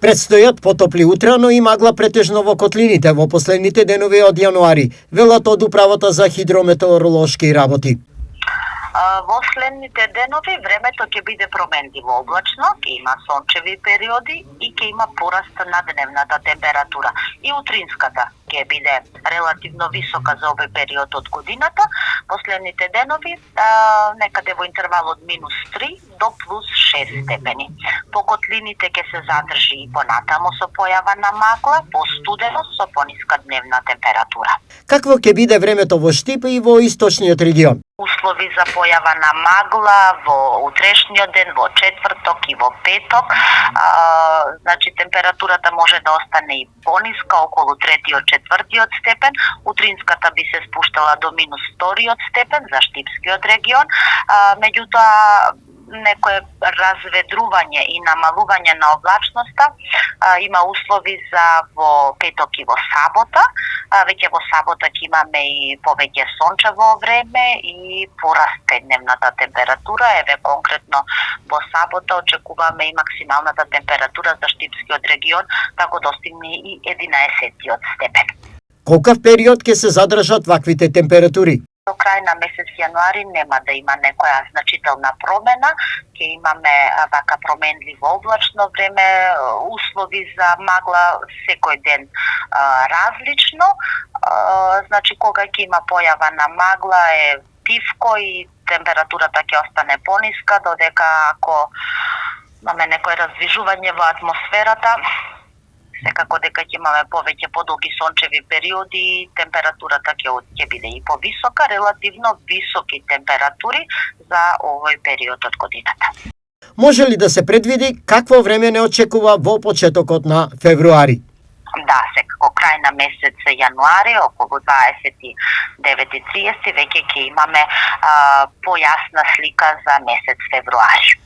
Предстојат потопли утра, но и магла претежно во котлините во последните денови од јануари, велат од Управата за хидрометеоролошки работи. Во следните денови времето ќе биде променливо облачно, ќе има сончеви периоди и ќе има пораст на дневната температура. И утринската ќе биде релативно висока за овој период од годината. Последните денови некаде во интервал од -3 до +6 степени. По котлините ќе се задржи и понатамо со појава на магла, постудено со пониска дневна температура. Какво ќе биде времето во Штип и во источниот регион? Услови за појава на магла во утрешниот ден, во четврток и во петок. Значи температурата може да остане и пониска, околу 3-4 степен. Утринската би се спуштала до -2 степен за Штипскиот регион. Меѓутоа некое разведрување и намалување на облачноста има услови за во петок и во сабота. Веќе во сабота ќе имаме и повеќе сончево време и пораст дневната температура. Еве конкретно во сабота очекуваме и максималната температура за Штипскиот регион да го достигне и 11 степен. Колкав период ќе се задржат ваквите температури? До крај на месец јануари нема да има некоја значителна промена, ќе имаме вака променливо облачно време, услови за магла секој ден различно. Значи кога ќе има појава на магла е тивко и температурата ќе остане пониска, додека ако имаме некој раздвижување во атмосферата, секако дека ќе имаме повеќе подолги сончеви периоди, температурата ќе биде и повисока, релативно високи температури за овој период од годината. Може ли да се предвиди какво време не очекува во почетокот на февруари? Да, секако крај на месец јануари, околу 29-30, веќе ќе имаме појасна слика за месец февруари.